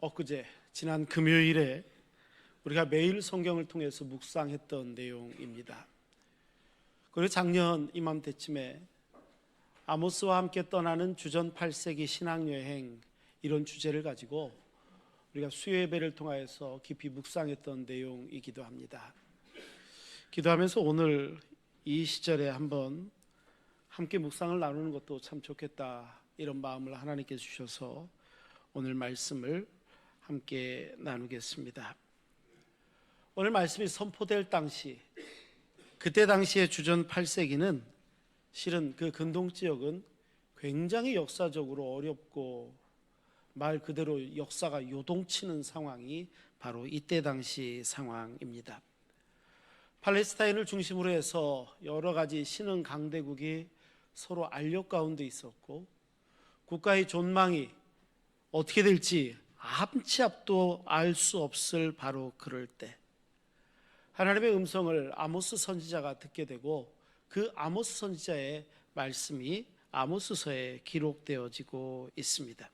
엊그제 지난 금요일에 우리가 매일 성경을 통해서 묵상했던 내용입니다. 그리고 작년 이맘때쯤에 아모스와 함께 떠나는 주전 8세기 신앙여행, 이런 주제를 가지고 우리가 수요예배를 통하여서 깊이 묵상했던 내용이기도 합니다. 기도하면서 오늘 이 시절에 한번 함께 묵상을 나누는 것도 참 좋겠다, 이런 마음을 하나님께 주셔서 오늘 말씀을 함께 나누겠습니다. 오늘 말씀이 선포될 당시, 그때 당시의 주전 8세기는 실은 그 근동 지역은 굉장히 역사적으로 어렵고 말 그대로 역사가 요동치는 상황이 바로 이때 당시 상황입니다. 팔레스타인을 중심으로 해서 여러 가지 신흥 강대국이 서로 알력 가운데 있었고, 국가의 존망이 어떻게 될지 암치 앞도 알 수 없을 바로 그럴 때 하나님의 음성을 아모스 선지자가 듣게 되고, 그 아모스 선지자의 말씀이 아모스서에 기록되어지고 있습니다.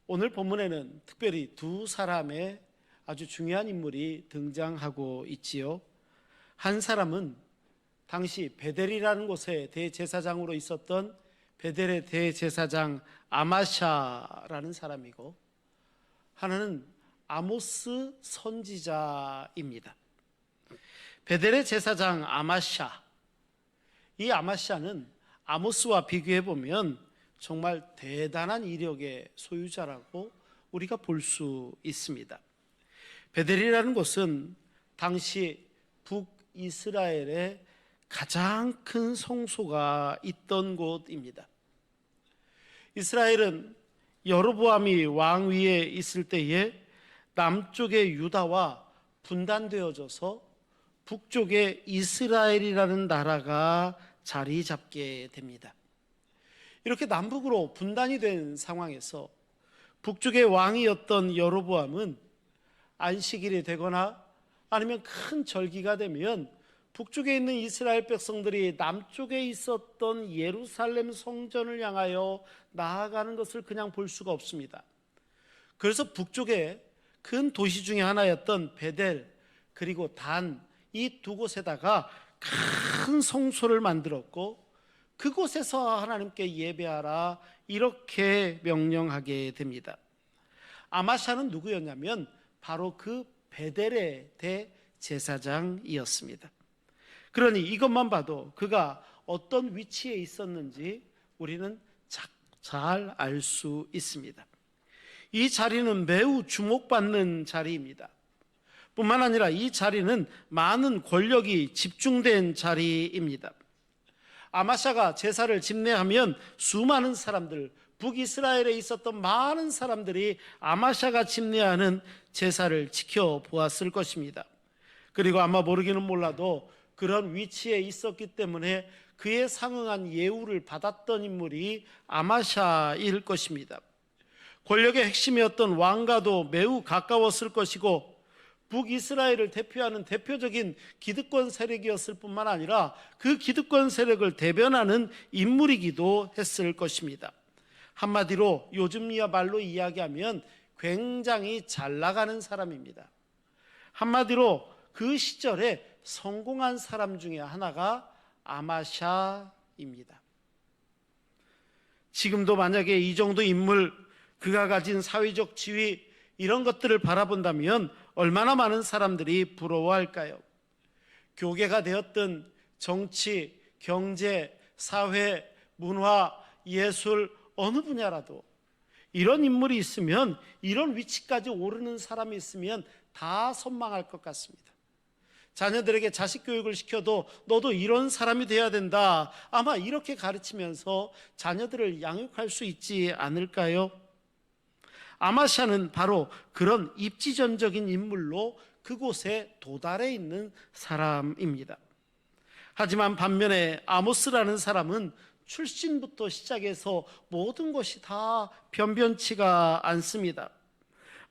오늘 본문에는 특별히 두 사람의 아주 중요한 인물이 등장하고 있지요. 한 사람은 당시 베델이라는 곳에 대제사장으로 있었던 베델의 대제사장 아마샤라는 사람이고, 하나는 아모스 선지자입니다. 베델의 제사장 아마샤, 이 아마샤는 아모스와 비교해 보면 정말 대단한 이력의 소유자라고 우리가 볼 수 있습니다. 베델이라는 곳은 당시 북이스라엘의 가장 큰 성소가 있던 곳입니다. 이스라엘은 여로보암이 왕위에 있을 때에 남쪽의 유다와 분단되어져서 북쪽의 이스라엘이라는 나라가 자리 잡게 됩니다. 이렇게 남북으로 분단이 된 상황에서 북쪽의 왕이었던 여로보암은 안식일이 되거나 아니면 큰 절기가 되면 북쪽에 있는 이스라엘 백성들이 남쪽에 있었던 예루살렘 성전을 향하여 나아가는 것을 그냥 볼 수가 없습니다. 그래서 북쪽에 큰 도시 중에 하나였던 베델 그리고 단, 이 두 곳에다가 큰 성소를 만들었고, 그곳에서 하나님께 예배하라, 이렇게 명령하게 됩니다. 아마샤는 누구였냐면 바로 그 베델의 대제사장이었습니다. 그러니 이것만 봐도 그가 어떤 위치에 있었는지 우리는 잘 알 수 있습니다. 이 자리는 매우 주목받는 자리입니다. 뿐만 아니라 이 자리는 많은 권력이 집중된 자리입니다. 아마샤가 제사를 집례하면 수많은 사람들, 북이스라엘에 있었던 많은 사람들이 아마샤가 집례하는 제사를 지켜보았을 것입니다. 그리고 아마 모르기는 몰라도 그런 위치에 있었기 때문에 그에 상응한 예우를 받았던 인물이 아마샤일 것입니다. 권력의 핵심이었던 왕과도 매우 가까웠을 것이고, 북이스라엘을 대표하는 대표적인 기득권 세력이었을 뿐만 아니라 그 기득권 세력을 대변하는 인물이기도 했을 것입니다. 한마디로 요즘이야말로 이야기하면 굉장히 잘 나가는 사람입니다. 한마디로 그 시절에 성공한 사람 중에 하나가 아마샤입니다. 지금도 만약에 이 정도 인물, 그가 가진 사회적 지위, 이런 것들을 바라본다면 얼마나 많은 사람들이 부러워할까요? 교계가 되었든 정치, 경제, 사회, 문화, 예술, 어느 분야라도 이런 인물이 있으면, 이런 위치까지 오르는 사람이 있으면 다 선망할 것 같습니다. 자녀들에게 자식 교육을 시켜도 너도 이런 사람이 돼야 된다, 아마 이렇게 가르치면서 자녀들을 양육할 수 있지 않을까요? 아마샤는 바로 그런 입지전적인 인물로 그곳에 도달해 있는 사람입니다. 하지만 반면에 아모스라는 사람은 출신부터 시작해서 모든 것이 다 변변치가 않습니다.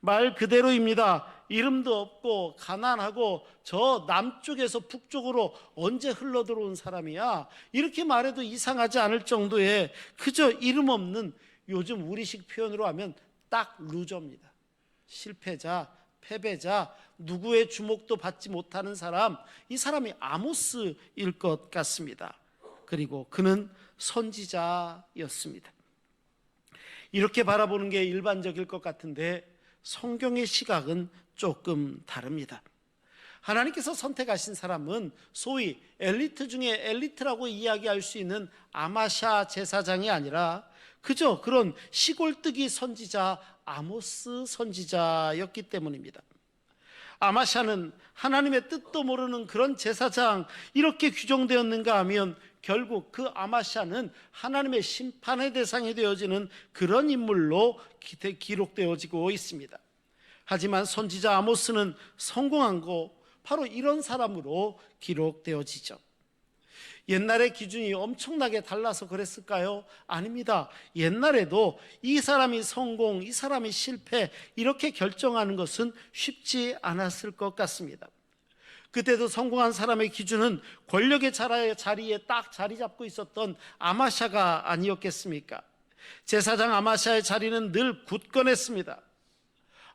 말 그대로입니다. 이름도 없고 가난하고 저 남쪽에서 북쪽으로 언제 흘러들어온 사람이야, 이렇게 말해도 이상하지 않을 정도의 그저 이름 없는, 요즘 우리식 표현으로 하면 딱 루저입니다. 실패자, 패배자, 누구의 주목도 받지 못하는 사람, 이 사람이 아모스일 것 같습니다. 그리고 그는 선지자였습니다. 이렇게 바라보는 게 일반적일 것 같은데 성경의 시각은 조금 다릅니다. 하나님께서 선택하신 사람은 소위 엘리트 중에 엘리트라고 이야기할 수 있는 아마샤 제사장이 아니라 그저 그런 시골뜨기 선지자 아모스 선지자였기 때문입니다. 아마샤는 하나님의 뜻도 모르는 그런 제사장, 이렇게 규정되었는가 하면 결국 그 아마샤는 하나님의 심판의 대상이 되어지는 그런 인물로 기록되어지고 있습니다. 하지만 선지자 아모스는 성공한 거 바로 이런 사람으로 기록되어지죠. 옛날의 기준이 엄청나게 달라서 그랬을까요? 아닙니다. 옛날에도 이 사람이 성공, 이 사람이 실패, 이렇게 결정하는 것은 쉽지 않았을 것 같습니다. 그때도 성공한 사람의 기준은 권력의 자리에 딱 자리 잡고 있었던 아마샤가 아니었겠습니까? 제사장 아마샤의 자리는 늘 굳건했습니다.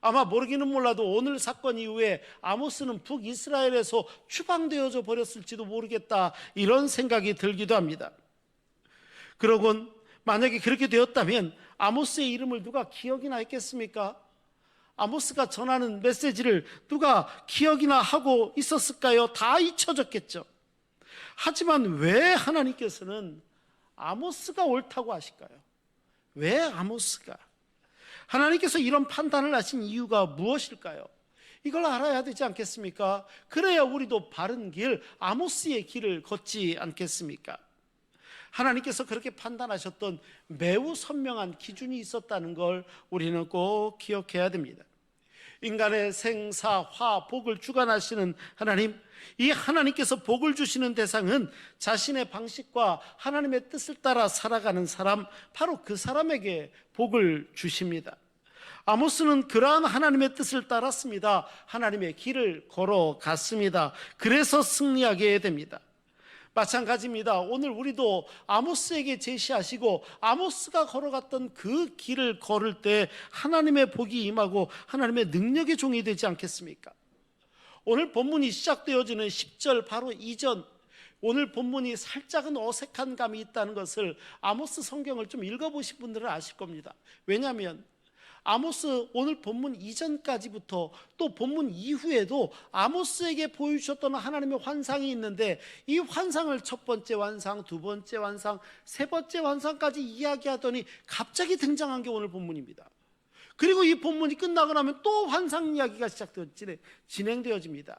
아마 모르기는 몰라도 오늘 사건 이후에 아모스는 북이스라엘에서 추방되어져 버렸을지도 모르겠다, 이런 생각이 들기도 합니다. 그러곤 만약에 그렇게 되었다면 아모스의 이름을 누가 기억이나 했겠습니까? 아모스가 전하는 메시지를 누가 기억이나 하고 있었을까요? 다 잊혀졌겠죠. 하지만 왜 하나님께서는 아모스가 옳다고 하실까요? 왜 아모스가? 하나님께서 이런 판단을 하신 이유가 무엇일까요? 이걸 알아야 되지 않겠습니까? 그래야 우리도 바른 길, 아모스의 길을 걷지 않겠습니까? 하나님께서 그렇게 판단하셨던 매우 선명한 기준이 있었다는 걸 우리는 꼭 기억해야 됩니다. 인간의 생사, 화, 복을 주관하시는 하나님, 이 하나님께서 복을 주시는 대상은 자신의 방식과 하나님의 뜻을 따라 살아가는 사람, 바로 그 사람에게 복을 주십니다. 아모스는 그러한 하나님의 뜻을 따랐습니다. 하나님의 길을 걸어갔습니다. 그래서 승리하게 됩니다. 마찬가지입니다. 오늘 우리도 아모스에게 제시하시고 아모스가 걸어갔던 그 길을 걸을 때 하나님의 복이 임하고 하나님의 능력의 종이 되지 않겠습니까? 오늘 본문이 시작되어지는 10절 바로 이전, 오늘 본문이 살짝은 어색한 감이 있다는 것을 아모스 성경을 좀 읽어보신 분들은 아실 겁니다. 왜냐하면 아모스 오늘 본문 이전까지부터 또 본문 이후에도 아모스에게 보여주셨던 하나님의 환상이 있는데, 이 환상을 첫 번째 환상, 두 번째 환상, 세 번째 환상까지 이야기하더니 갑자기 등장한 게 오늘 본문입니다. 그리고 이 본문이 끝나고 나면 또 환상 이야기가 진행되어집니다.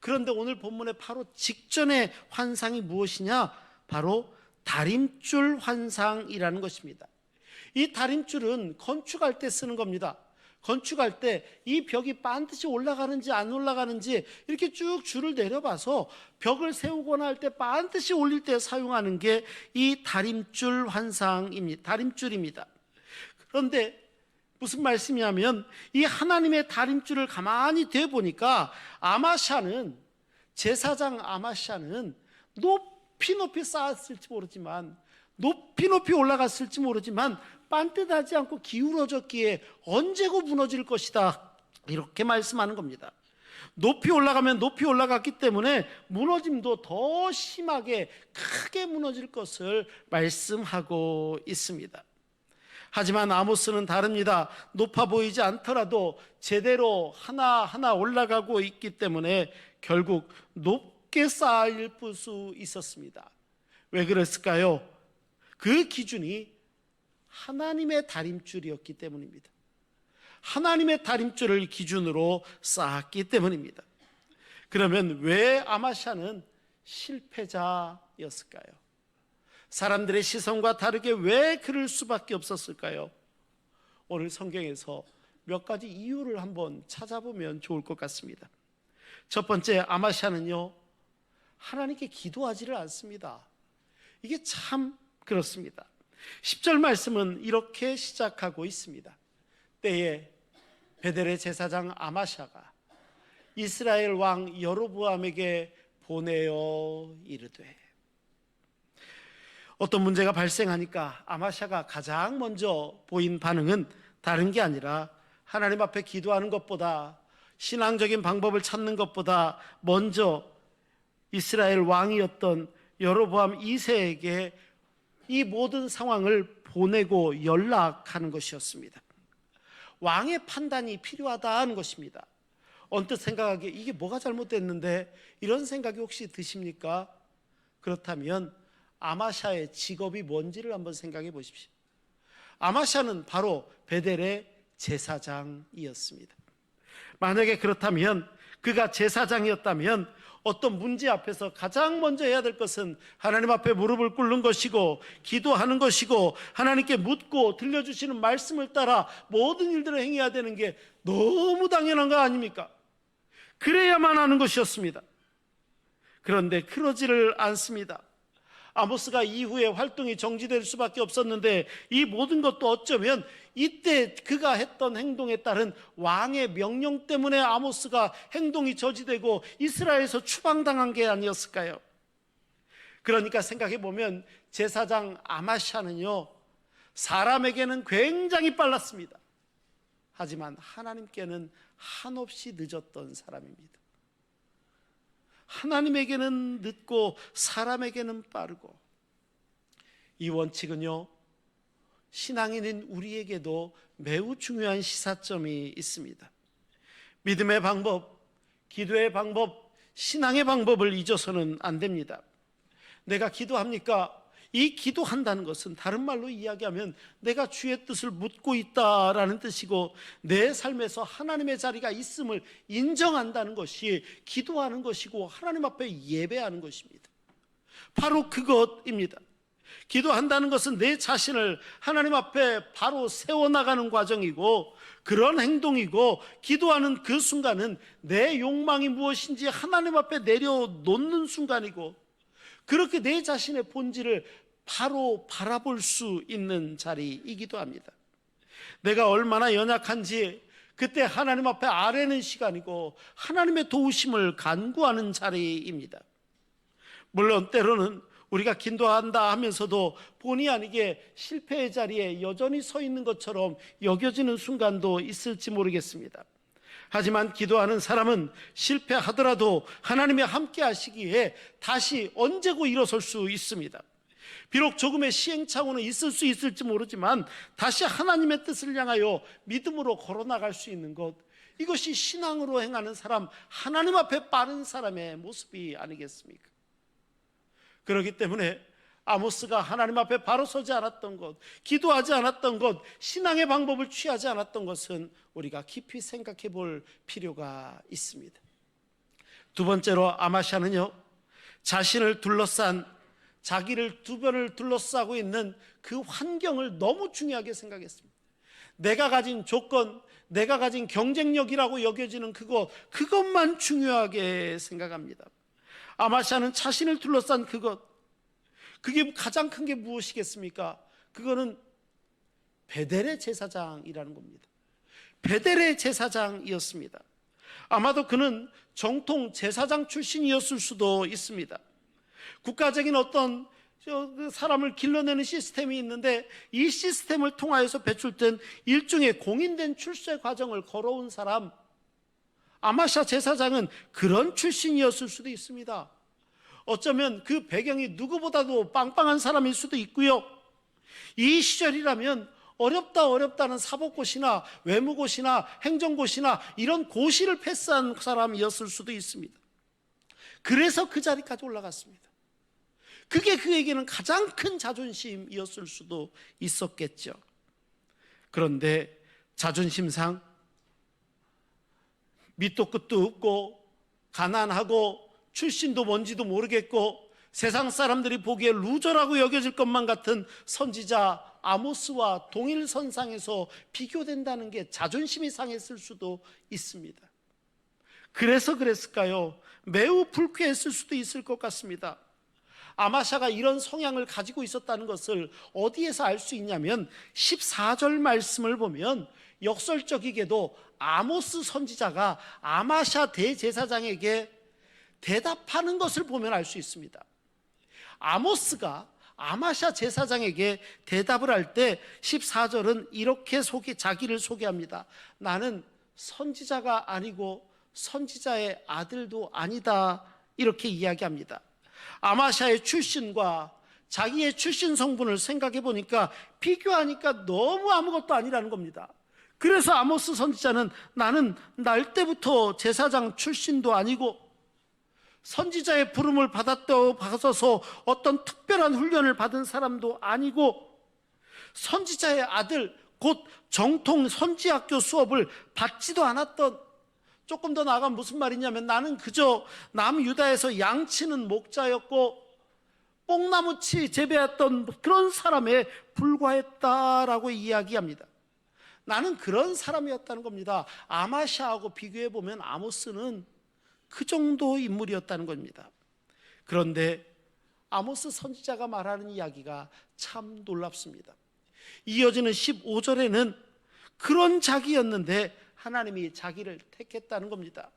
그런데 오늘 본문의 바로 직전의 환상이 무엇이냐? 바로 다림줄 환상이라는 것입니다. 이 다림줄은 건축할 때 쓰는 겁니다. 건축할 때 이 벽이 반드시 올라가는지 안 올라가는지 이렇게 쭉 줄을 내려봐서 벽을 세우거나 할 때 반드시 올릴 때 사용하는 게 이 다림줄 환상입니다. 다림줄입니다. 그런데 무슨 말씀이냐면 이 하나님의 다림줄을 가만히 되보니까 아마샤는, 제사장 아마샤는 높이 쌓았을지 모르지만, 높이 올라갔을지 모르지만 반듯하지 않고 기울어졌기에 언제고 무너질 것이다, 이렇게 말씀하는 겁니다. 높이 올라가면 높이 올라갔기 때문에 무너짐도 더 심하게 크게 무너질 것을 말씀하고 있습니다. 하지만 아모스는 다릅니다. 높아 보이지 않더라도 제대로 하나하나 올라가고 있기 때문에 결국 높게 쌓일 수 있었습니다. 왜 그랬을까요? 그 기준이 하나님의 다림줄이었기 때문입니다. 하나님의 다림줄을 기준으로 쌓았기 때문입니다. 그러면 왜 아마샤는 실패자였을까요? 사람들의 시선과 다르게 왜 그럴 수밖에 없었을까요? 오늘 성경에서 몇 가지 이유를 한번 찾아보면 좋을 것 같습니다. 첫 번째, 아마샤는요, 하나님께 기도하지를 않습니다. 이게 참 그렇습니다. 10절 말씀은 이렇게 시작하고 있습니다. 때에 베델의 제사장 아마샤가 이스라엘 왕 여로보암에게 보내어 이르되, 어떤 문제가 발생하니까 아마샤가 가장 먼저 보인 반응은 다른 게 아니라 하나님 앞에 기도하는 것보다, 신앙적인 방법을 찾는 것보다 먼저 이스라엘 왕이었던 여로보암 2세에게 이 모든 상황을 보내고 연락하는 것이었습니다. 왕의 판단이 필요하다는 것입니다. 언뜻 생각하기에 이게 뭐가 잘못됐는데, 이런 생각이 혹시 드십니까? 그렇다면 아마샤의 직업이 뭔지를 한번 생각해 보십시오. 아마샤는 바로 베델의 제사장이었습니다. 만약에 그렇다면, 그가 제사장이었다면 어떤 문제 앞에서 가장 먼저 해야 될 것은 하나님 앞에 무릎을 꿇는 것이고 기도하는 것이고, 하나님께 묻고 들려주시는 말씀을 따라 모든 일들을 행해야 되는 게 너무 당연한 거 아닙니까? 그래야만 하는 것이었습니다. 그런데 그러지를 않습니다. 아모스가 이후에 활동이 정지될 수밖에 없었는데, 이 모든 것도 어쩌면 이때 그가 했던 행동에 따른 왕의 명령 때문에 아모스가 행동이 저지되고 이스라엘에서 추방당한 게 아니었을까요? 그러니까 생각해 보면 제사장 아마샤는요, 사람에게는 굉장히 빨랐습니다. 하지만 하나님께는 한없이 늦었던 사람입니다. 하나님에게는 늦고 사람에게는 빠르고, 이 원칙은요, 신앙인인 우리에게도 매우 중요한 시사점이 있습니다. 믿음의 방법, 기도의 방법, 신앙의 방법을 잊어서는 안 됩니다. 내가 기도합니까? 이 기도한다는 것은 다른 말로 이야기하면 내가 주의 뜻을 묻고 있다라는 뜻이고, 내 삶에서 하나님의 자리가 있음을 인정한다는 것이 기도하는 것이고 하나님 앞에 예배하는 것입니다. 바로 그것입니다. 기도한다는 것은 내 자신을 하나님 앞에 바로 세워나가는 과정이고, 그런 행동이고, 기도하는 그 순간은 내 욕망이 무엇인지 하나님 앞에 내려놓는 순간이고, 그렇게 내 자신의 본질을 바로 바라볼 수 있는 자리이기도 합니다. 내가 얼마나 연약한지 그때 하나님 앞에 아뢰는 시간이고, 하나님의 도우심을 간구하는 자리입니다. 물론 때로는 우리가 기도한다 하면서도 본의 아니게 실패의 자리에 여전히 서 있는 것처럼 여겨지는 순간도 있을지 모르겠습니다. 하지만 기도하는 사람은 실패하더라도 하나님이 함께 하시기에 다시 언제고 일어설 수 있습니다. 비록 조금의 시행착오는 있을 수 있을지 모르지만 다시 하나님의 뜻을 향하여 믿음으로 걸어나갈 수 있는 것, 이것이 신앙으로 행하는 사람, 하나님 앞에 빠른 사람의 모습이 아니겠습니까? 그렇기 때문에 아모스가 하나님 앞에 바로 서지 않았던 것, 기도하지 않았던 것, 신앙의 방법을 취하지 않았던 것은 우리가 깊이 생각해 볼 필요가 있습니다. 두 번째로 아마샤는요, 자신을 둘러싼, 자기를 주변을 둘러싸고 있는 그 환경을 너무 중요하게 생각했습니다. 내가 가진 조건, 내가 가진 경쟁력이라고 여겨지는 그것만 중요하게 생각합니다. 아마샤는 자신을 둘러싼 그것, 그게 가장 큰 게 무엇이겠습니까? 그거는 베델의 제사장이라는 겁니다. 베델의 제사장이었습니다. 아마도 그는 정통 제사장 출신이었을 수도 있습니다. 국가적인 어떤 사람을 길러내는 시스템이 있는데, 이 시스템을 통하여서 배출된 일종의 공인된 출세 과정을 걸어온 사람, 아마샤 제사장은 그런 출신이었을 수도 있습니다. 어쩌면 그 배경이 누구보다도 빵빵한 사람일 수도 있고요, 이 시절이라면 어렵다는 사법고시나 외무고시나 행정고시나 이런 고시를 패스한 사람이었을 수도 있습니다. 그래서 그 자리까지 올라갔습니다. 그게 그에게는 가장 큰 자존심이었을 수도 있었겠죠. 그런데 자존심상 밑도 끝도 없고 가난하고 출신도 뭔지도 모르겠고 세상 사람들이 보기에 루저라고 여겨질 것만 같은 선지자 아모스와 동일선상에서 비교된다는 게 자존심이 상했을 수도 있습니다. 그래서 그랬을까요? 매우 불쾌했을 수도 있을 것 같습니다. 아마샤가 이런 성향을 가지고 있었다는 것을 어디에서 알 수 있냐면 14절 말씀을 보면 역설적이게도 아모스 선지자가 아마샤 대제사장에게 대답하는 것을 보면 알 수 있습니다. 아모스가 아마샤 제사장에게 대답을 할 때 14절은 이렇게 자기를 소개합니다. 나는 선지자가 아니고 선지자의 아들도 아니다, 이렇게 이야기합니다. 아마샤의 출신과 자기의 출신 성분을 생각해 보니까 비교하니까 너무 아무것도 아니라는 겁니다. 그래서 아모스 선지자는 나는 날 때부터 제사장 출신도 아니고 선지자의 부름을 받았다고 받아서 어떤 특별한 훈련을 받은 사람도 아니고 선지자의 아들, 곧 정통 선지학교 수업을 받지도 않았던, 조금 더 나아가 무슨 말이냐면 나는 그저 남유다에서 양치는 목자였고 뽕나무치 재배했던 그런 사람에 불과했다라고 이야기합니다. 나는 그런 사람이었다는 겁니다. 아마샤하고 비교해 보면 아모스는 그 정도 인물이었다는 겁니다. 그런데 아모스 선지자가 말하는 이야기가 참 놀랍습니다. 이어지는 15절에는 그런 자기였는데 하나님이 자기를 택했다는 겁니다.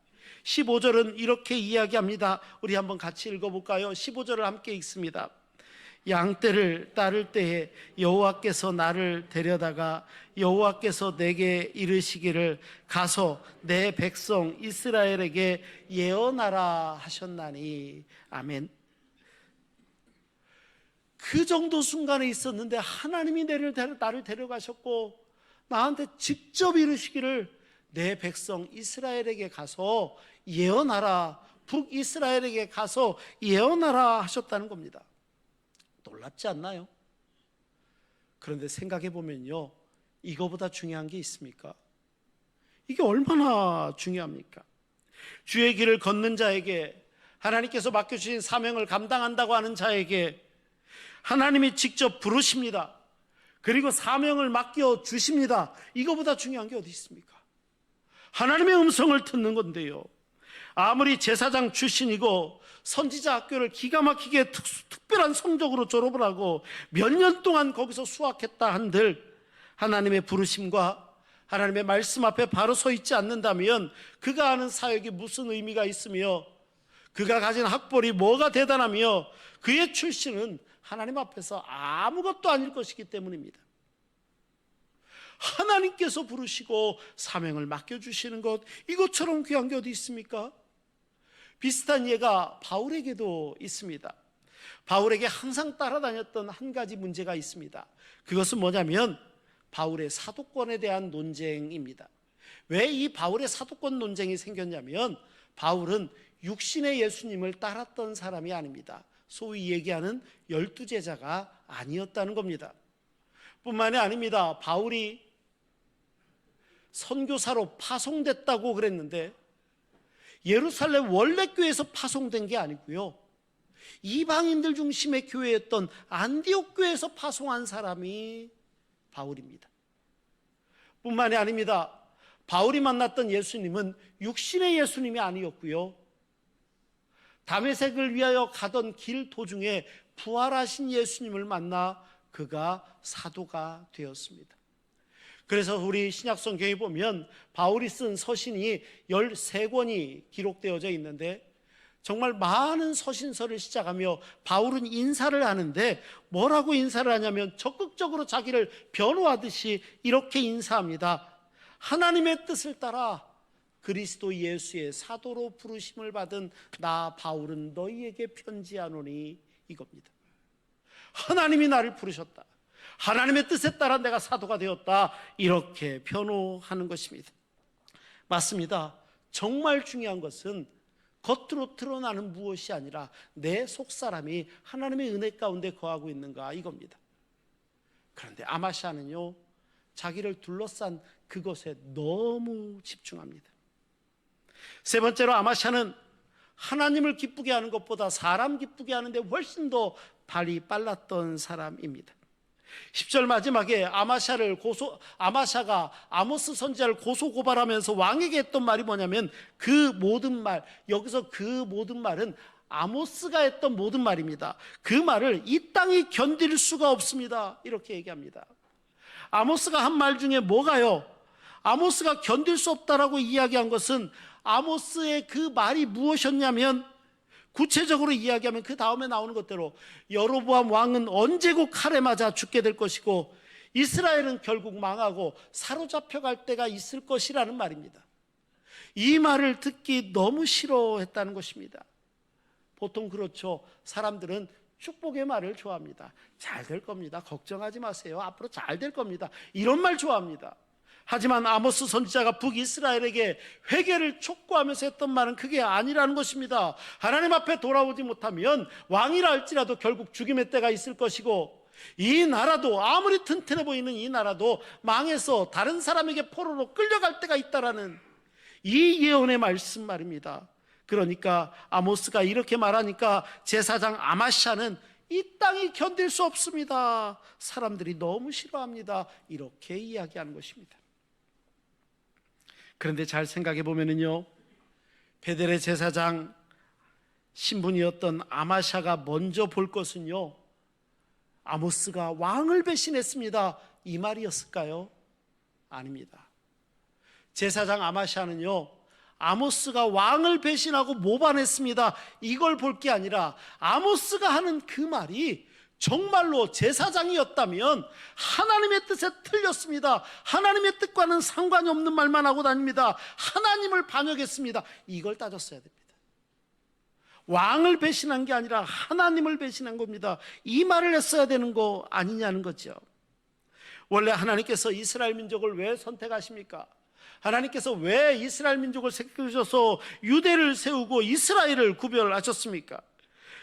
15절은 이렇게 이야기합니다. 우리 한번 같이 읽어볼까요? 15절을 함께 읽습니다. 양떼를 따를 때에 여호와께서 나를 데려다가 여호와께서 내게 이르시기를 가서 내 백성 이스라엘에게 예언하라 하셨나니. 아멘. 그 정도 순간에 있었는데 하나님이 나를 데려가셨고 나한테 직접 이르시기를 내 백성 이스라엘에게 가서 예언하라, 북이스라엘에게 가서 예언하라 하셨다는 겁니다. 놀랍지 않나요? 그런데 생각해 보면요, 이거보다 중요한 게 있습니까? 이게 얼마나 중요합니까? 주의 길을 걷는 자에게, 하나님께서 맡겨주신 사명을 감당한다고 하는 자에게 하나님이 직접 부르십니다. 그리고 사명을 맡겨주십니다. 이거보다 중요한 게 어디 있습니까? 하나님의 음성을 듣는 건데요, 아무리 제사장 출신이고 선지자 학교를 기가 막히게 특별한 성적으로 졸업을 하고 몇 년 동안 거기서 수학했다 한들 하나님의 부르심과 하나님의 말씀 앞에 바로 서 있지 않는다면 그가 하는 사역이 무슨 의미가 있으며 그가 가진 학벌이 뭐가 대단하며 그의 출신은 하나님 앞에서 아무것도 아닐 것이기 때문입니다. 하나님께서 부르시고 사명을 맡겨주시는 것, 이것처럼 귀한 게 어디 있습니까? 비슷한 예가 바울에게도 있습니다. 바울에게 항상 따라다녔던 한 가지 문제가 있습니다. 그것은 뭐냐면 바울의 사도권에 대한 논쟁입니다. 왜 이 바울의 사도권 논쟁이 생겼냐면 바울은 육신의 예수님을 따랐던 사람이 아닙니다. 소위 얘기하는 12제자가 아니었다는 겁니다. 뿐만이 아닙니다. 바울이 선교사로 파송됐다고 그랬는데 예루살렘 원래 교회에서 파송된 게 아니고요, 이방인들 중심의 교회였던 안디옥 교회에서 파송한 사람이 바울입니다. 뿐만이 아닙니다. 바울이 만났던 예수님은 육신의 예수님이 아니었고요, 다메섹을 위하여 가던 길 도중에 부활하신 예수님을 만나 그가 사도가 되었습니다. 그래서 우리 신약성경에 보면 바울이 쓴 서신이 13권이 기록되어져 있는데 정말 많은 서신서를 시작하며 바울은 인사를 하는데 뭐라고 인사를 하냐면 적극적으로 자기를 변호하듯이 이렇게 인사합니다. 하나님의 뜻을 따라 그리스도 예수의 사도로 부르심을 받은 나 바울은 너희에게 편지하노니, 이겁니다. 하나님이 나를 부르셨다, 하나님의 뜻에 따라 내가 사도가 되었다, 이렇게 변호하는 것입니다. 맞습니다. 정말 중요한 것은 겉으로 드러나는 무엇이 아니라 내 속사람이 하나님의 은혜 가운데 거하고 있는가, 이겁니다. 그런데 아마샤는요, 자기를 둘러싼 그것에 너무 집중합니다. 세 번째로 아마샤는 하나님을 기쁘게 하는 것보다 사람 기쁘게 하는데 훨씬 더 발이 빨랐던 사람입니다. 10절 마지막에 아마샤가 아모스 선지자를 고소고발하면서 왕에게 했던 말이 뭐냐면 그 모든 말, 여기서 그 모든 말은 아모스가 했던 모든 말입니다. 그 말을 이 땅이 견딜 수가 없습니다, 이렇게 얘기합니다. 아모스가 한 말 중에 뭐가요? 아모스가 견딜 수 없다라고 이야기한 것은 아모스의 그 말이 무엇이었냐면 구체적으로 이야기하면 그 다음에 나오는 것대로 여로보암 왕은 언제고 칼에 맞아 죽게 될 것이고 이스라엘은 결국 망하고 사로잡혀갈 때가 있을 것이라는 말입니다. 이 말을 듣기 너무 싫어했다는 것입니다. 보통 그렇죠. 사람들은 축복의 말을 좋아합니다. 잘 될 겁니다. 걱정하지 마세요. 앞으로 잘 될 겁니다. 이런 말 좋아합니다. 하지만 아모스 선지자가 북이스라엘에게 회개를 촉구하면서 했던 말은 그게 아니라는 것입니다. 하나님 앞에 돌아오지 못하면 왕이라 할지라도 결국 죽임의 때가 있을 것이고 이 나라도 아무리 튼튼해 보이는 이 나라도 망해서 다른 사람에게 포로로 끌려갈 때가 있다라는 이 예언의 말씀 말입니다. 그러니까 아모스가 이렇게 말하니까 제사장 아마샤는 이 땅이 견딜 수 없습니다. 사람들이 너무 싫어합니다. 이렇게 이야기하는 것입니다. 그런데 잘 생각해 보면은요, 베델의 제사장 신분이었던 아마샤가 먼저 볼 것은요, 아모스가 왕을 배신했습니다, 이 말이었을까요? 아닙니다. 제사장 아마샤는요, 아모스가 왕을 배신하고 모반했습니다, 이걸 볼 게 아니라 아모스가 하는 그 말이 정말로 제사장이었다면 하나님의 뜻에 틀렸습니다, 하나님의 뜻과는 상관이 없는 말만 하고 다닙니다, 하나님을 반역했습니다, 이걸 따졌어야 됩니다. 왕을 배신한 게 아니라 하나님을 배신한 겁니다. 이 말을 했어야 되는 거 아니냐는 거죠. 원래 하나님께서 이스라엘 민족을 왜 선택하십니까? 하나님께서 왜 이스라엘 민족을 택하셔서 유대를 세우고 이스라엘을 구별하셨습니까?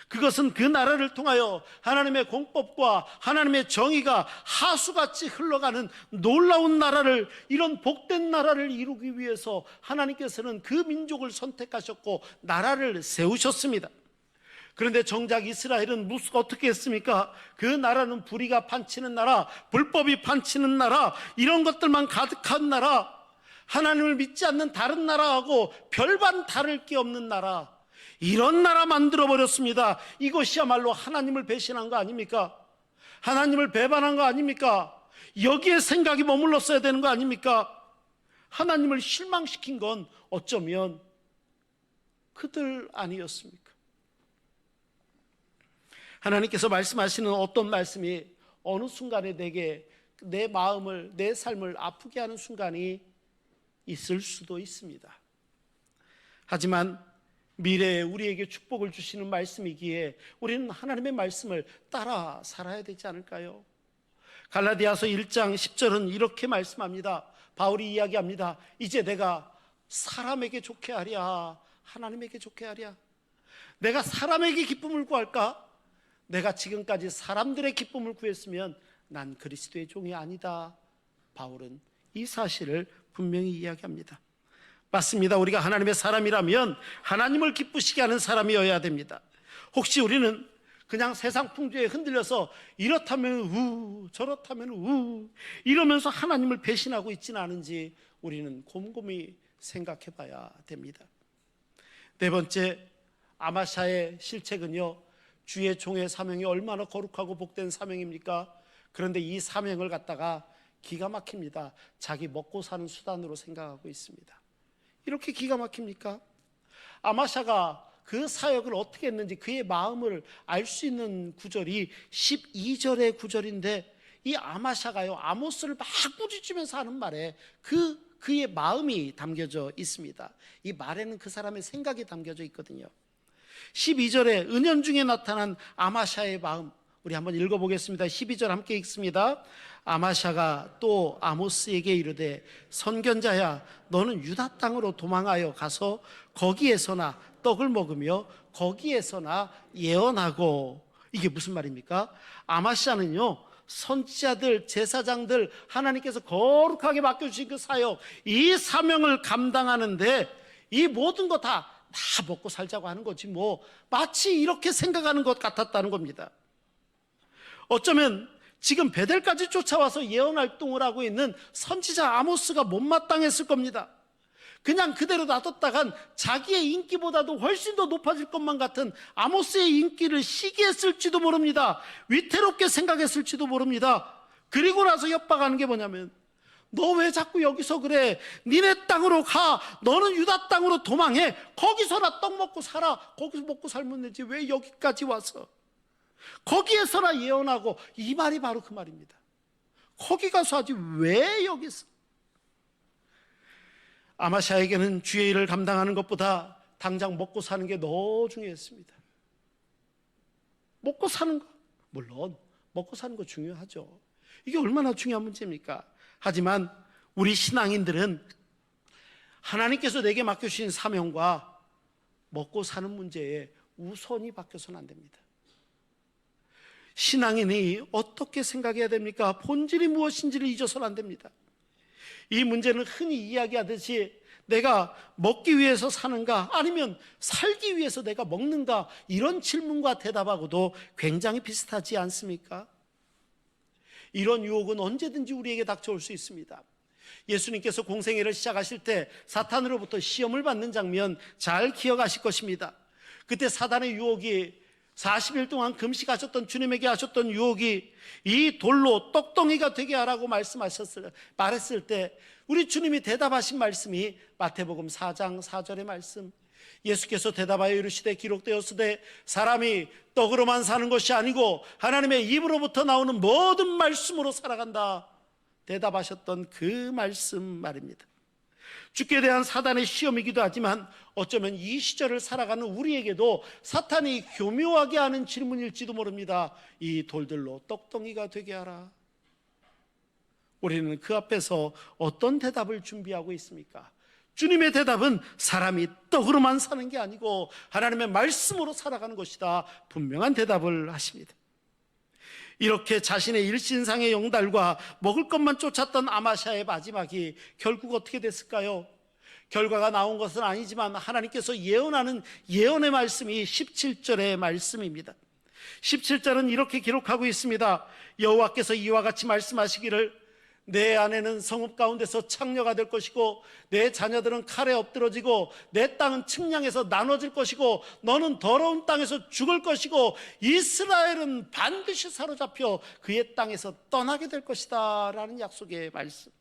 그것은 그 나라를 통하여 하나님의 공법과 하나님의 정의가 하수같이 흘러가는 놀라운 나라를, 이런 복된 나라를 이루기 위해서 하나님께서는 그 민족을 선택하셨고 나라를 세우셨습니다. 그런데 정작 이스라엘은 어떻게 했습니까? 그 나라는 불의가 판치는 나라, 불법이 판치는 나라, 이런 것들만 가득한 나라, 하나님을 믿지 않는 다른 나라하고 별반 다를 게 없는 나라, 이런 나라 만들어버렸습니다. 이것이야말로 하나님을 배신한 거 아닙니까? 하나님을 배반한 거 아닙니까? 여기에 생각이 머물렀어야 되는 거 아닙니까? 하나님을 실망시킨 건 어쩌면 그들 아니었습니까? 하나님께서 말씀하시는 어떤 말씀이 어느 순간에 내게 내 마음을, 내 삶을 아프게 하는 순간이 있을 수도 있습니다. 하지만 미래에 우리에게 축복을 주시는 말씀이기에 우리는 하나님의 말씀을 따라 살아야 되지 않을까요? 갈라디아서 1장 10절은 이렇게 말씀합니다. 바울이 이야기합니다. 이제 내가 사람에게 좋게 하랴, 하나님에게 좋게 하랴. 내가 사람에게 기쁨을 구할까? 내가 지금까지 사람들의 기쁨을 구했으면 난 그리스도의 종이 아니다. 바울은 이 사실을 분명히 이야기합니다. 맞습니다. 우리가 하나님의 사람이라면 하나님을 기쁘시게 하는 사람이어야 됩니다. 혹시 우리는 그냥 세상 풍조에 흔들려서 이렇다면 우, 저렇다면 우 이러면서 하나님을 배신하고 있지는 않은지 우리는 곰곰이 생각해 봐야 됩니다. 네 번째, 아마샤의 실책은요, 주의 종의 사명이 얼마나 거룩하고 복된 사명입니까? 그런데 이 사명을 갖다가 기가 막힙니다. 자기 먹고 사는 수단으로 생각하고 있습니다. 이렇게 기가 막힙니까? 아마샤가 그 사역을 어떻게 했는지 그의 마음을 알 수 있는 구절이 12절의 구절인데, 이 아마샤가요, 아모스를 막 꾸짖으면서 하는 말에 그의 마음이 담겨져 있습니다. 이 말에는 그 사람의 생각이 담겨져 있거든요. 12절에 은연중에 나타난 아마샤의 마음, 우리 한번 읽어보겠습니다. 12절 함께 읽습니다. 아마샤가 또 아모스에게 이르되 선견자야, 너는 유다 땅으로 도망하여 가서 거기에서나 떡을 먹으며 거기에서나 예언하고. 이게 무슨 말입니까? 아마샤는요, 선지자들, 제사장들, 하나님께서 거룩하게 맡겨주신 그 사역, 이 사명을 감당하는데 이 모든 거 다 먹고 살자고 하는 거지 뭐, 마치 이렇게 생각하는 것 같았다는 겁니다. 어쩌면 지금 베델까지 쫓아와서 예언 활동을 하고 있는 선지자 아모스가 못마땅했을 겁니다. 그냥 그대로 놔뒀다간 자기의 인기보다도 훨씬 더 높아질 것만 같은 아모스의 인기를 시기했을지도 모릅니다. 위태롭게 생각했을지도 모릅니다. 그리고 나서 협박하는 게 뭐냐면, 너 왜 자꾸 여기서 그래? 니네 땅으로 가. 너는 유다 땅으로 도망해. 거기서나 떡 먹고 살아. 거기서 먹고 살면 되지. 왜 여기까지 와서? 거기에서나 예언하고. 이 말이 바로 그 말입니다. 거기 가서 하지 왜 여기서? 아마샤에게는 주의 일을 감당하는 것보다 당장 먹고 사는 게 더 중요했습니다. 먹고 사는 거, 물론 먹고 사는 거 중요하죠. 이게 얼마나 중요한 문제입니까? 하지만 우리 신앙인들은 하나님께서 내게 맡겨주신 사명과 먹고 사는 문제에 우선이 바뀌어서는 안 됩니다. 신앙인이 어떻게 생각해야 됩니까? 본질이 무엇인지를 잊어서는 안 됩니다. 이 문제는 흔히 이야기하듯이 내가 먹기 위해서 사는가 아니면 살기 위해서 내가 먹는가, 이런 질문과 대답하고도 굉장히 비슷하지 않습니까? 이런 유혹은 언제든지 우리에게 닥쳐올 수 있습니다. 예수님께서 공생애를 시작하실 때 사탄으로부터 시험을 받는 장면 잘 기억하실 것입니다. 그때 사단의 유혹이 40일 동안 금식하셨던 주님에게 하셨던 유혹이 이 돌로 떡덩이가 되게 하라고 말했을 때 우리 주님이 대답하신 말씀이 마태복음 4장 4절의 말씀, 예수께서 대답하여 이르시되 기록되었으되 사람이 떡으로만 사는 것이 아니고 하나님의 입으로부터 나오는 모든 말씀으로 살아간다 대답하셨던 그 말씀 말입니다. 죽게 대한 사단의 시험이기도 하지만 어쩌면 이 시절을 살아가는 우리에게도 사탄이 교묘하게 하는 질문일지도 모릅니다. 이 돌들로 떡덩이가 되게 하라. 우리는 그 앞에서 어떤 대답을 준비하고 있습니까? 주님의 대답은 사람이 떡으로만 사는 게 아니고 하나님의 말씀으로 살아가는 것이다, 분명한 대답을 하십니다. 이렇게 자신의 일신상의 영달과 먹을 것만 쫓았던 아마샤의 마지막이 결국 어떻게 됐을까요? 결과가 나온 것은 아니지만 하나님께서 예언하는 예언의 말씀이 17절의 말씀입니다. 17절은 이렇게 기록하고 있습니다. 여호와께서 이와 같이 말씀하시기를 내 아내는 성읍 가운데서 창녀가 될 것이고 내 자녀들은 칼에 엎드러지고 내 땅은 측량해서 나눠질 것이고 너는 더러운 땅에서 죽을 것이고 이스라엘은 반드시 사로잡혀 그의 땅에서 떠나게 될 것이다 라는 약속의 말씀.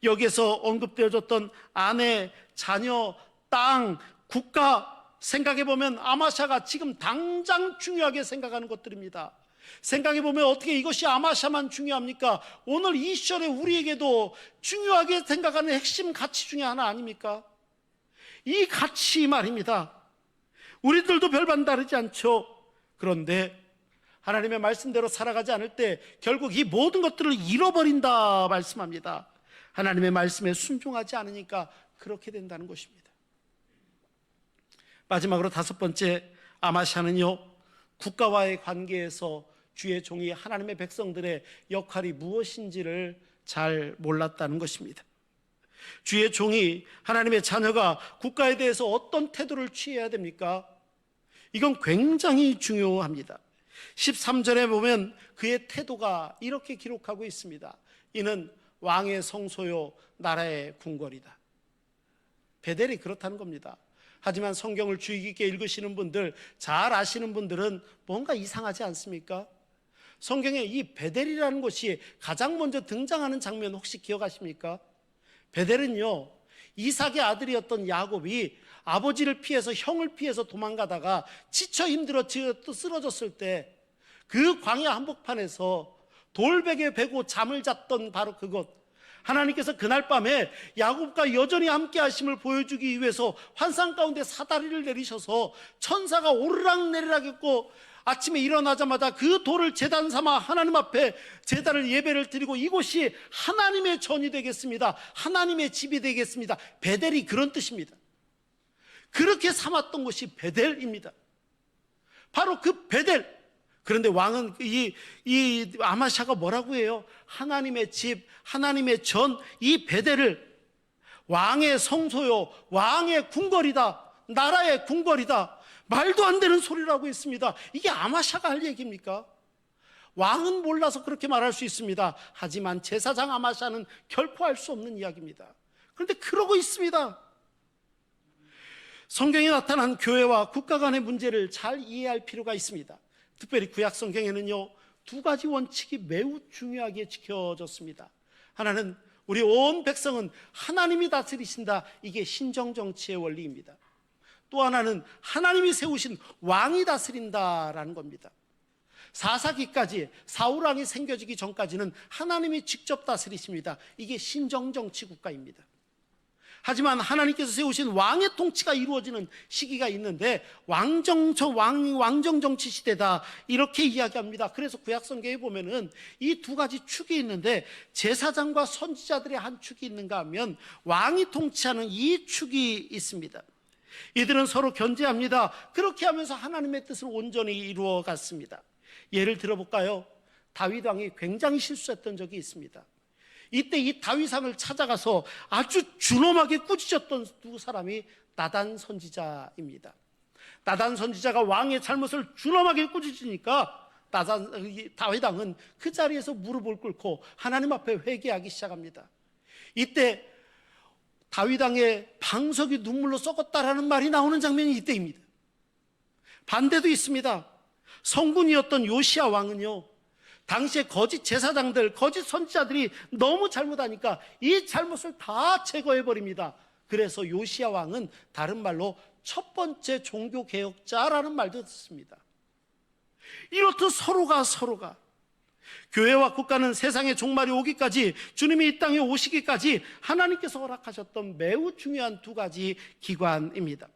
여기에서 언급되어졌던 아내, 자녀, 땅, 국가 생각해보면 아마샤가 지금 당장 중요하게 생각하는 것들입니다. 생각해보면 어떻게 이것이 아마샤만 중요합니까? 오늘 이 시절에 우리에게도 중요하게 생각하는 핵심 가치 중에 하나 아닙니까? 이 가치 말입니다. 우리들도 별반 다르지 않죠. 그런데 하나님의 말씀대로 살아가지 않을 때 결국 이 모든 것들을 잃어버린다 말씀합니다. 하나님의 말씀에 순종하지 않으니까 그렇게 된다는 것입니다. 마지막으로 다섯 번째, 아마샤는요, 국가와의 관계에서 주의 종이 하나님의 백성들의 역할이 무엇인지를 잘 몰랐다는 것입니다. 주의 종이, 하나님의 자녀가 국가에 대해서 어떤 태도를 취해야 됩니까? 이건 굉장히 중요합니다. 13절에 보면 그의 태도가 이렇게 기록하고 있습니다. 이는 왕의 성소요 나라의 궁궐이다. 베델이 그렇다는 겁니다. 하지만 성경을 주의 깊게 읽으시는 분들, 잘 아시는 분들은 뭔가 이상하지 않습니까? 성경에 이 베델이라는 것이 가장 먼저 등장하는 장면 혹시 기억하십니까? 베델은요, 이삭의 아들이었던 야곱이 아버지를 피해서, 형을 피해서 도망가다가 지쳐 힘들어 쓰러졌을 때 그 광야 한복판에서 돌베개 베고 잠을 잤던 바로 그곳, 하나님께서 그날 밤에 야곱과 여전히 함께 하심을 보여주기 위해서 환상 가운데 사다리를 내리셔서 천사가 오르락 내리락 했고 아침에 일어나자마자 그 돌을 제단 삼아 하나님 앞에 제단을 예배를 드리고 이곳이 하나님의 전이 되겠습니다, 하나님의 집이 되겠습니다. 베델이 그런 뜻입니다. 그렇게 삼았던 곳이 베델입니다. 바로 그 베델. 그런데 왕은 이 아마샤가 뭐라고 해요? 하나님의 집, 하나님의 전, 이 베델을 왕의 성소요, 왕의 궁궐이다, 나라의 궁궐이다, 말도 안 되는 소리라고 했습니다. 이게 아마샤가 할 얘기입니까? 왕은 몰라서 그렇게 말할 수 있습니다. 하지만 제사장 아마샤는 결코 할 수 없는 이야기입니다. 그런데 그러고 있습니다. 성경에 나타난 교회와 국가 간의 문제를 잘 이해할 필요가 있습니다. 특별히 구약 성경에는요, 두 가지 원칙이 매우 중요하게 지켜졌습니다. 하나는 우리 온 백성은 하나님이 다스리신다. 이게 신정정치의 원리입니다. 또 하나는 하나님이 세우신 왕이 다스린다라는 겁니다. 사사기까지 사울왕이 생겨지기 전까지는 하나님이 직접 다스리십니다. 이게 신정정치 국가입니다. 하지만 하나님께서 세우신 왕의 통치가 이루어지는 시기가 있는데 왕정정치 시대다 이렇게 이야기합니다. 그래서 구약성경에 보면은 이 두 가지 축이 있는데 제사장과 선지자들의 한 축이 있는가 하면 왕이 통치하는 이 축이 있습니다. 이들은 서로 견제합니다. 그렇게 하면서 하나님의 뜻을 온전히 이루어 갔습니다. 예를 들어볼까요? 다윗 왕이 굉장히 실수했던 적이 있습니다. 이때 이 다윗왕을 찾아가서 아주 준엄하게 꾸짖었던 두 사람이 나단 선지자입니다. 나단 선지자가 왕의 잘못을 준엄하게 꾸짖으니까 다윗왕은 그 자리에서 무릎을 꿇고 하나님 앞에 회개하기 시작합니다. 이때 다윗왕의 방석이 눈물로 썩었다라는 말이 나오는 장면이 이때입니다. 반대도 있습니다. 성군이었던 요시야 왕은요, 당시에 거짓 제사장들, 거짓 선지자들이 너무 잘못하니까 이 잘못을 다 제거해버립니다. 그래서 요시야 왕은 다른 말로 첫 번째 종교개혁자라는 말도 듣습니다. 이렇듯 서로가 교회와 국가는 세상의 종말이 오기까지, 주님이 이 땅에 오시기까지 하나님께서 허락하셨던 매우 중요한 두 가지 기관입니다.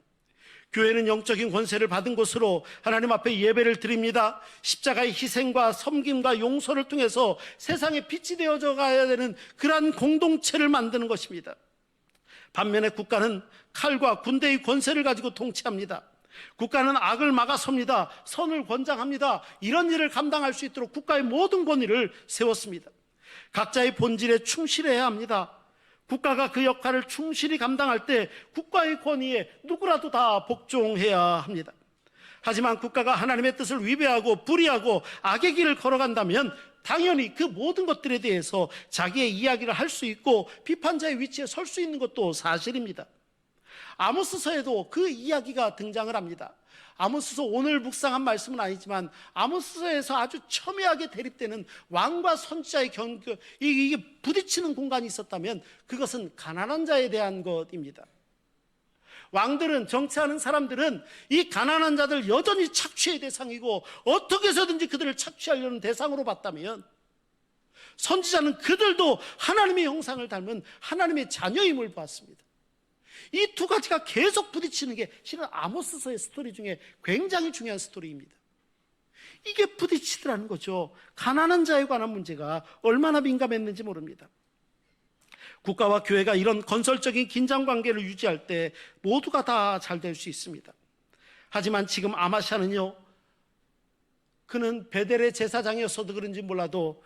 교회는 영적인 권세를 받은 곳으로 하나님 앞에 예배를 드립니다. 십자가의 희생과 섬김과 용서를 통해서 세상에 빛이 되어져 가야 되는 그러한 공동체를 만드는 것입니다. 반면에 국가는 칼과 군대의 권세를 가지고 통치합니다. 국가는 악을 막아섭니다. 선을 권장합니다. 이런 일을 감당할 수 있도록 국가의 모든 권위를 세웠습니다. 각자의 본질에 충실해야 합니다. 국가가 그 역할을 충실히 감당할 때 국가의 권위에 누구라도 다 복종해야 합니다. 하지만 국가가 하나님의 뜻을 위배하고 불의하고 악의 길을 걸어간다면 당연히 그 모든 것들에 대해서 자기의 이야기를 할 수 있고 비판자의 위치에 설 수 있는 것도 사실입니다. 아모스서에도 그 이야기가 등장을 합니다. 아모스서 오늘 묵상한 말씀은 아니지만 아모스서에서 아주 첨예하게 대립되는 왕과 선지자의 이게 부딪히는 공간이 있었다면 그것은 가난한 자에 대한 것입니다. 왕들은, 정치하는 사람들은 이 가난한 자들 여전히 착취의 대상이고 어떻게 해서든지 그들을 착취하려는 대상으로 봤다면, 선지자는 그들도 하나님의 형상을 닮은 하나님의 자녀임을 보았습니다. 이 두 가지가 계속 부딪히는 게 실은 아모스서의 스토리 중에 굉장히 중요한 스토리입니다. 이게 부딪히더라는 거죠. 가난한 자에 관한 문제가 얼마나 민감했는지 모릅니다. 국가와 교회가 이런 건설적인 긴장관계를 유지할 때 모두가 다 잘 될 수 있습니다. 하지만 지금 아마샤는요, 그는 베델의 제사장이었어도 그런지 몰라도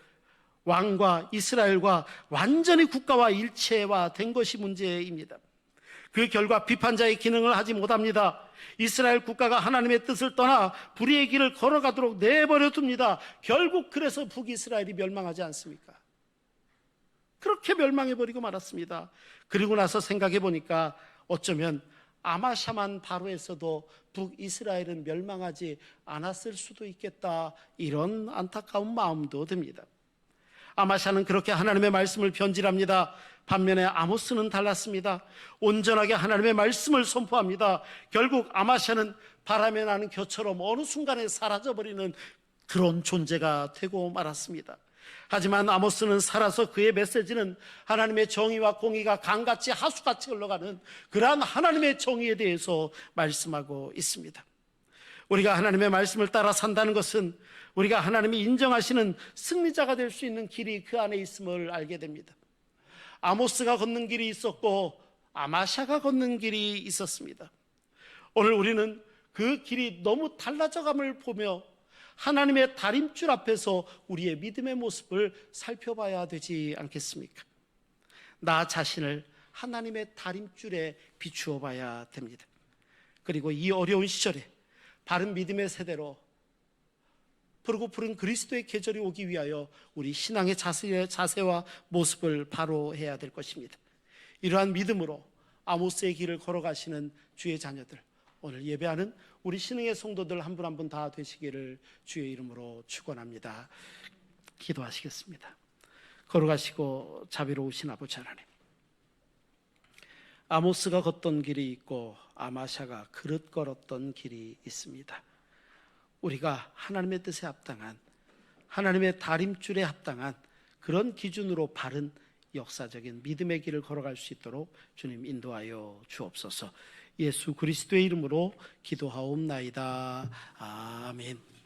왕과 이스라엘과 완전히 국가와 일체화된 것이 문제입니다. 그 결과 비판자의 기능을 하지 못합니다. 이스라엘 국가가 하나님의 뜻을 떠나 불의의 길을 걸어가도록 내버려 둡니다. 결국 그래서 북이스라엘이 멸망하지 않습니까? 그렇게 멸망해버리고 말았습니다. 그리고 나서 생각해 보니까 어쩌면 아마샤만 바로 했어도 북이스라엘은 멸망하지 않았을 수도 있겠다, 이런 안타까운 마음도 듭니다. 아마샤는 그렇게 하나님의 말씀을 변질합니다. 반면에 아모스는 달랐습니다. 온전하게 하나님의 말씀을 선포합니다. 결국 아마샤는 바람에 나는 겨처럼 어느 순간에 사라져버리는 그런 존재가 되고 말았습니다. 하지만 아모스는 살아서 그의 메시지는 하나님의 정의와 공의가 강같이 하수같이 흘러가는 그러한 하나님의 정의에 대해서 말씀하고 있습니다. 우리가 하나님의 말씀을 따라 산다는 것은 우리가 하나님이 인정하시는 승리자가 될 수 있는 길이 그 안에 있음을 알게 됩니다. 아모스가 걷는 길이 있었고 아마샤가 걷는 길이 있었습니다. 오늘 우리는 그 길이 너무 달라져감을 보며 하나님의 다림줄 앞에서 우리의 믿음의 모습을 살펴봐야 되지 않겠습니까? 나 자신을 하나님의 다림줄에 비추어 봐야 됩니다. 그리고 이 어려운 시절에 바른 믿음의 세대로 푸르고 푸른 그리스도의 계절이 오기 위하여 우리 신앙의 자세와 모습을 바로 해야 될 것입니다. 이러한 믿음으로 아모스의 길을 걸어가시는 주의 자녀들, 오늘 예배하는 우리 신흥의 성도들 한 분 한 분 다 되시기를 주의 이름으로 축원합니다. 기도하시겠습니다. 걸어가시고 자비로우신 아버지 하나님, 아모스가 걷던 길이 있고 아마샤가 그릇 걸었던 길이 있습니다. 우리가 하나님의 뜻에 합당한, 하나님의 다림줄에 합당한 그런 기준으로 바른 역사적인 믿음의 길을 걸어갈 수 있도록 주님 인도하여 주옵소서. 예수 그리스도의 이름으로 기도하옵나이다. 아멘.